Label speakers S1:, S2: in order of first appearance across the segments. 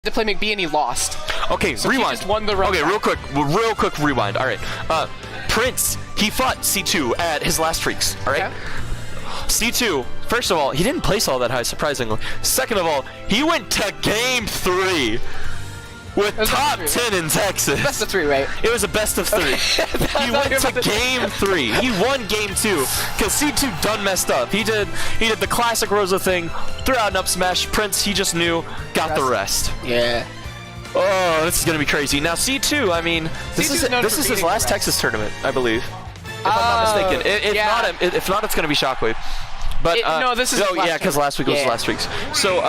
S1: to play McBee and he lost.
S2: Okay,
S1: So
S2: rewind.
S1: he just won the run.
S2: Okay, real quick rewind. All right. Prince, he fought C2 at his last freaks. All right.
S1: Okay.
S2: C2, first of all, he didn't place all that high, surprisingly. Second of all, he went to game 3 with
S1: was
S2: top
S1: best of
S2: 10 in Texas.
S1: Best of 3, right?
S2: It was a best of 3. He went to game 3. He won game 2 because C2 done messed up. He did the classic Rosa thing, threw out an up smash. Prince, he just knew, got the rest.
S1: Yeah.
S2: Oh, this is gonna be crazy. Now C2, I mean, this
S1: C2
S2: is
S1: is known for
S2: his
S1: beating
S2: last
S1: the rest.
S2: Texas tournament, I believe. If I'm not mistaken. If not, it's gonna be Shockwave. But
S1: no, this is
S2: oh
S1: last
S2: yeah, because last week was last week's. So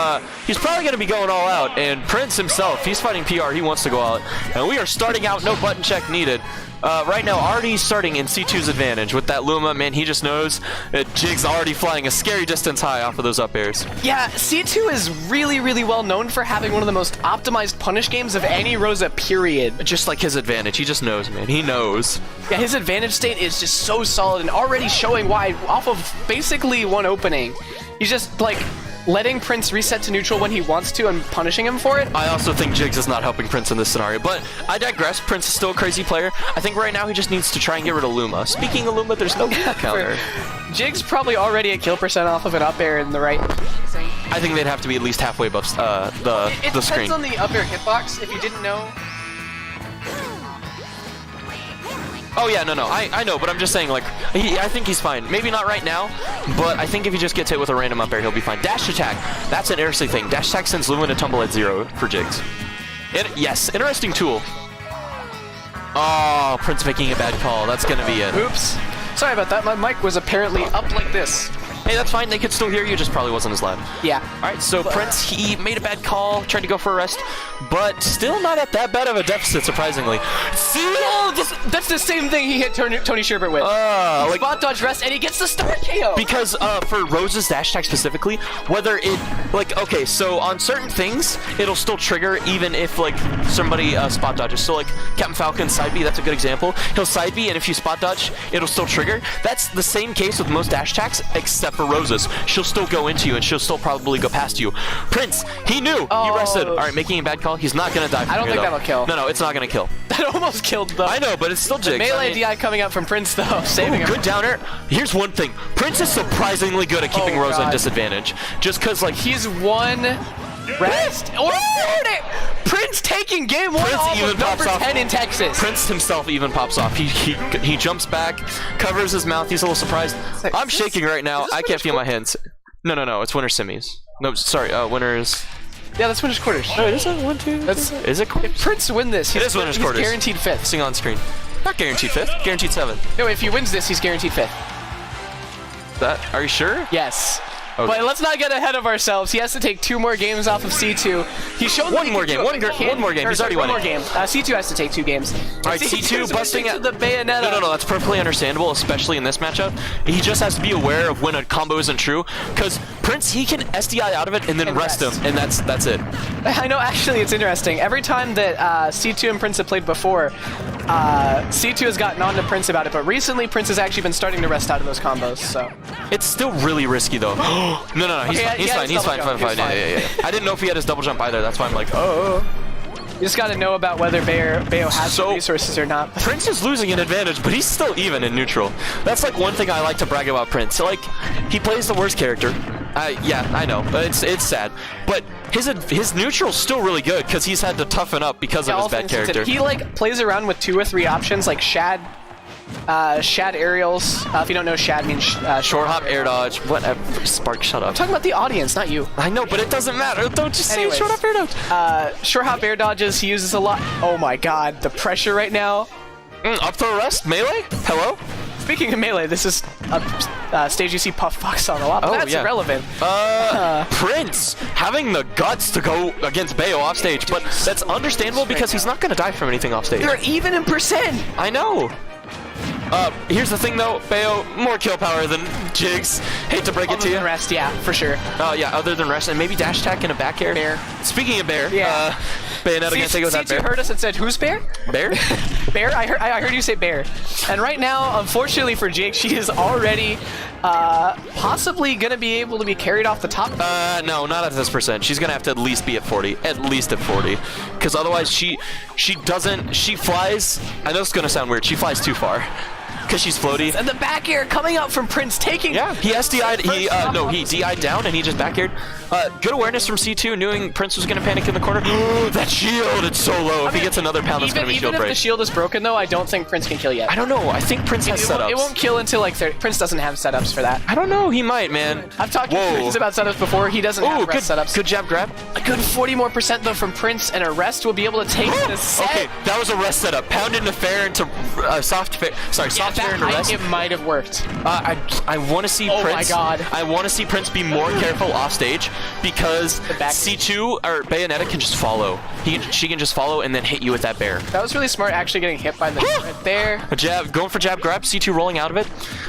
S2: he's probably gonna be going all out. And Prince himself, he's fighting PR. He wants to go out. And we are starting out. No button check needed. Right now, already starting in C2's advantage with that Luma. Man, he just knows that Jig's already flying a scary distance high off of those up airs.
S1: Yeah, C2 is really, really well known for having one of the most optimized punish games of any Rosa, period.
S2: Just like his advantage, he just knows, man. He knows.
S1: Yeah, his advantage state is just so solid and already showing why off of basically one opening. He's just like letting Prince reset to neutral when he wants to and punishing him for it.
S2: I also think Jigs is not helping Prince in this scenario, but I digress. Prince is still a crazy player. I think right now he just needs to try and get rid of Luma. Speaking of Luma, there's no counter.
S1: Jig's probably already at kill percent off of an up air in the right.
S2: I think they'd have to be at least halfway above
S1: It
S2: the
S1: depends
S2: screen.
S1: on the up air hitbox, if you didn't know.
S2: Oh yeah, no, I know, but I'm just saying, like, I think he's fine. Maybe not right now, but I think if he just gets hit with a random up air, he'll be fine. Dash attack, that's an interesting thing. Dash attack sends Luma to tumble at 0 for Jigs. Yes, interesting tool. Oh, Prince making a bad call. That's gonna be it.
S1: Oops. Sorry about that. My mic was apparently up like this.
S2: Hey, that's fine. They could still hear you, just probably wasn't as loud.
S1: Yeah.
S2: All right, so Prince, he made a bad call, tried to go for a rest, but still not at that bad of a deficit, surprisingly. See?
S1: Oh, that's the same thing he hit Tony Sherbert with.
S2: Like,
S1: Spot dodge rest, and he gets the star KO.
S2: because for Rose's dash attack specifically, whether it, like, okay, so on certain things, it'll still trigger even if, like, somebody spot dodges. So, like, Captain Falcon side B, that's a good example. He'll side B, and if you spot dodge, it'll still trigger. That's the same case with most dash attacks, except for Rose's. She'll still go into you, and she'll still probably go past you. Prince, he knew. He rested. All right, making a bad call. He's not going to die from
S1: I don't
S2: here,
S1: think
S2: though.
S1: that'll kill.
S2: No, it's not going to kill.
S1: That almost killed though.
S2: I know, but it's still Jigs.
S1: Melee DI coming out from Prince though, saving him.
S2: Good downer. Here's one thing. Prince is surprisingly good at keeping Rosa in
S1: God.
S2: disadvantage. Just because, like,
S1: He's one rest. Or Prince taking game 1 off
S2: even
S1: of number
S2: pops off.
S1: 10 in Texas.
S2: Prince himself even pops off. He jumps back, covers his mouth. He's a little surprised.
S1: like,
S2: I'm
S1: is
S2: shaking right now.
S1: this
S2: I can't
S1: winner's
S2: feel my hands. No. It's winner semis. No, sorry. Winners.
S1: Yeah, that's winner's quarters.
S2: Oh, is it 1, 2? Is it quarters?
S1: If Prince win this, he's,
S2: It is winner's
S1: he's
S2: quarters.
S1: guaranteed 5th.
S2: Sing on screen. Not guaranteed 5th. Guaranteed 7th.
S1: No, if he wins this, he's guaranteed 5th.
S2: Are you sure?
S1: Yes.
S2: Okay.
S1: But let's not get ahead of ourselves. He has to take 2 more games off of C2. He's shown
S2: One more game. One more game. He's already
S1: one
S2: won
S1: more
S2: it.
S1: game. C2 has to take 2 games.
S2: All right, C2 busting
S1: at
S2: at
S1: the Bayonetta.
S2: No, that's perfectly understandable, especially in this matchup. He just has to be aware of when a combo isn't true, because Prince, he can SDI out of it and then rest him, and that's it.
S1: I know, actually, it's interesting. Every time that C2 and Prince have played before, C2 has gotten on to Prince about it, but recently Prince has actually been starting to rest out of those combos, so.
S2: It's still really risky, though. No, he's fine. Yeah. I didn't know if he had his double jump either. That's why I'm like, oh.
S1: You just gotta know about whether Bayo has the resources or not.
S2: Prince is losing an advantage, but he's still even in neutral. That's like one thing I like to brag about Prince. So, like, he plays the worst character. Yeah, I know. It's sad. But his neutral's still really good because he's had to toughen up because of his bad character.
S1: He, like, plays around with 2 or 3 options, like Shad aerials. If you don't know, Shad means
S2: short hop, air dodge, whatever. Spark, shut up.
S1: I'm talking about the audience, not you.
S2: I know, but it doesn't matter. Don't just say short hop, air dodge.
S1: Short hop air dodges, he uses a lot. Oh my god, the pressure right now.
S2: Up throw rest, melee? Hello?
S1: Speaking of melee, this is a stage you see Puff Fox on a lot, but that's irrelevant.
S2: Prince having the guts to go against Bayo off stage, but that's understandable because he's not going to die from anything off stage.
S1: They're even in percent.
S2: I know. Here's the thing though, Bayo, more kill power than Jigs. Hate to break it to you.
S1: Other than rest, yeah, for sure.
S2: Yeah, other than rest, and maybe dash attack and a back air.
S1: Bear.
S2: Speaking of bear,
S1: Yeah.
S2: Bayonetta gonna take it with that
S1: C2
S2: bear.
S1: heard us and said, "Who's bear?"
S2: Bear?
S1: Bear? I heard you say bear. And right now, unfortunately for Jake, she is already possibly gonna be able to be carried off the top.
S2: No, not at this percent. She's gonna have to at least be at 40. At least at 40. Because otherwise she flies. I know it's gonna sound weird. She flies too far. Because she's floaty.
S1: And the back air coming out from Prince, taking.
S2: Yeah, he SDI'd. He DI'd down and he just back aired. Good awareness from C2, knowing Prince was gonna panic in the corner. That shield, it's so low. If he gets another pound, that's gonna be shield
S1: Even if
S2: break.
S1: the shield is broken, though, I don't think Prince can kill yet.
S2: I don't know. I think Prince has setups.
S1: It won't kill until like 30. Prince doesn't have setups for that.
S2: I don't know. He might, man.
S1: I've talked to Prince about setups before. He doesn't have rest setups.
S2: Good jab grab.
S1: A good 40% more though from Prince, and a rest will be able to take the set.
S2: Okay, that was a rest setup. Pound into fair into soft fair. Sorry, soft fair into rest.
S1: It might have worked.
S2: I want to see Prince.
S1: Oh my God.
S2: I want to see Prince be more careful off stage because
S1: back-
S2: C2 or Bayonetta can just follow. She can just follow and then hit you with that bear.
S1: That was really smart, actually getting hit by the right there.
S2: A jab, going for jab grab. C2 rolling out of it.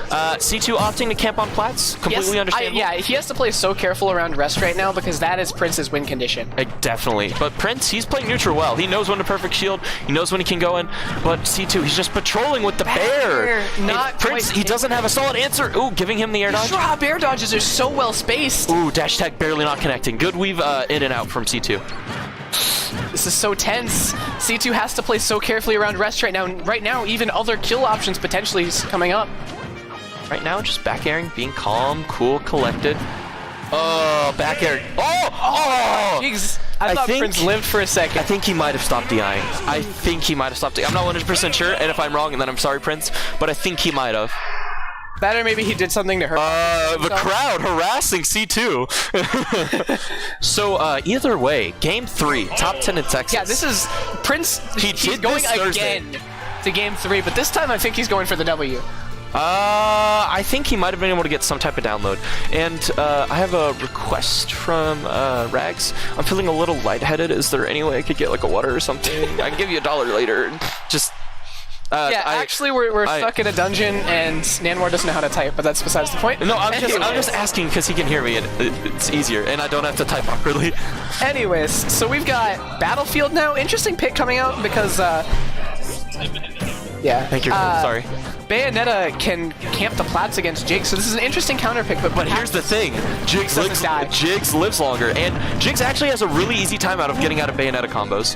S2: C2 opting to camp on plats. Completely understandable.
S1: Yeah, he has to play so careful around rest right now because that is Prince's win condition.
S2: Definitely. But Prince, he's playing neutral well. He knows when to perfect shield. He knows when he can go in. But C2, he's just patrolling with the bear.
S1: Not
S2: Prince,
S1: quite-
S2: he doesn't have a solid answer. Ooh, giving him the air dodge.
S1: Sure, how bear dodges are so well spaced.
S2: Ooh, dash tag barely not connecting. Good weave in and out from C2.
S1: This is so tense. C2 has to play so carefully around rest right now. Right now, even other kill options potentially is coming up.
S2: Right now, just back airing, being calm, cool, collected. Oh, back air. Oh!
S1: Jeez, I thought
S2: think-
S1: Prince lived for a second.
S2: I think he might have stopped DIing. I think he might have stopped DIing. I'm not 100% sure, and if I'm wrong, then I'm sorry, Prince, but I think he might have.
S1: That or maybe he did something to her.
S2: The crowd harassing C2. So, either way, game 3, top 10 in Texas.
S1: Yeah, this is Prince. He's
S2: did
S1: going
S2: this Thursday.
S1: again to game 3, but this time I think he's going for the W.
S2: I think he might have been able to get some type of download. And I have a request from Rags. I'm feeling a little lightheaded. Is there any way I could get like a water or something? I can give you $1 later. Just.
S1: Actually, we're stuck in a dungeon, and Nanwar doesn't know how to type, but that's besides the point.
S2: No, I'm
S1: Anyways.
S2: just asking because he can hear me, and it's easier, and I don't have to type awkwardly.
S1: Anyways, so we've got Battlefield now. Interesting pick coming out because, yeah.
S2: Thank you. Sorry.
S1: Bayonetta can camp the plats against Jake, so this is an interesting counter pick. But
S2: Here's the thing, Jigs lives longer, and Jigs actually has a really easy time out of getting out of Bayonetta combos.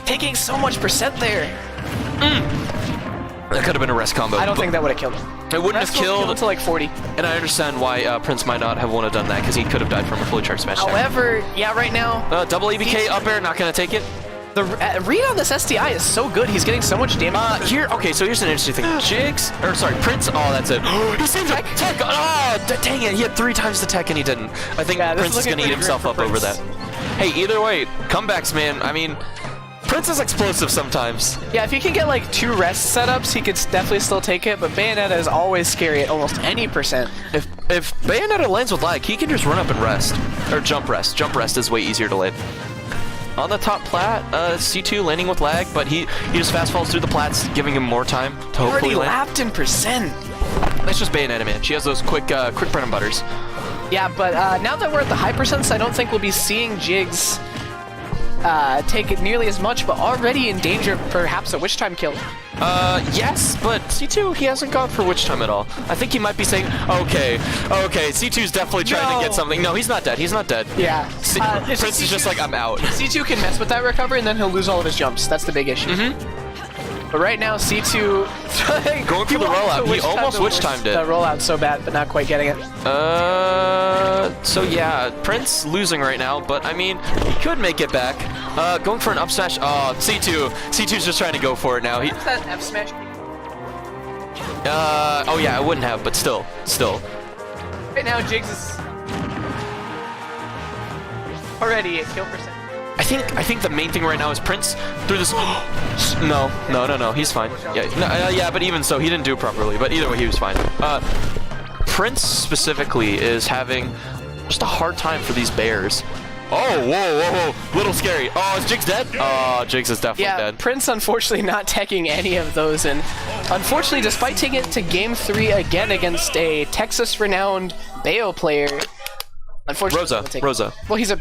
S1: taking so much percent there.
S2: That could have been a rest combo.
S1: I don't think that would have killed him.
S2: It wouldn't have killed
S1: to like 40.
S2: And I understand why Prince might not have wanted to done that because he could have died from a fully charged smash attack.
S1: However, yeah, right now
S2: Double ABK up air, not gonna take it.
S1: the read on this SDI is so good. He's getting so much damage.
S2: Okay, so here's an interesting thing. Prince. Oh, that's it. He saved it. Tech. Oh, dang it. He had 3 times the tech and he didn't. I think Prince is gonna eat himself up over that. Hey, either way, comebacks, man. I mean, Prince is explosive sometimes.
S1: Yeah, if he can get like 2 rest setups, he could definitely still take it, but Bayonetta is always scary at almost any percent.
S2: If Bayonetta lands with lag, he can just run up and rest. Or jump rest. Jump rest is way easier to land. On the top plat, C2 landing with lag, but he just fast falls through the plats, giving him more time to hopefully
S1: Already
S2: land.
S1: lapped in percent.
S2: That's just Bayonetta, man. She has those quick bread and butters.
S1: Yeah, but now that we're at the high percents, I don't think we'll be seeing Jigs take it nearly as much, but already in danger of perhaps a Witch Time kill.
S2: Yes, but C2, he hasn't gone for Witch Time at all. I think he might be saying, okay, C2's definitely trying to get something. No, he's not dead. He's not dead.
S1: Yeah.
S2: Prince is just like, I'm out.
S1: C2 can mess with that recovery, and then he'll lose all of his jumps. That's the big issue. But right now, C2
S2: going for the rollout. He almost Witch Timed it.
S1: The rollout so bad, but not quite getting it.
S2: So yeah, Prince losing right now, but I mean, he could make it back. Going for an up smash. Oh, C2's just trying to go for it now.
S1: What's that F smash?
S2: Oh yeah, I wouldn't have, but still.
S1: Right now, Jigs is already at kill percent.
S2: I think the main thing right now is Prince through this. No, he's fine. Yeah, but even so, he didn't do it properly. But either way, he was fine. Prince specifically is having just a hard time for these bears. Oh, whoa, little scary. Oh, is Jigs dead? Oh, Jigs is definitely dead.
S1: Prince unfortunately not teching any of those, and unfortunately, despite taking it to game 3 again against a Texas-renowned Bayo player, unfortunately,
S2: Rosa.
S1: well, he's a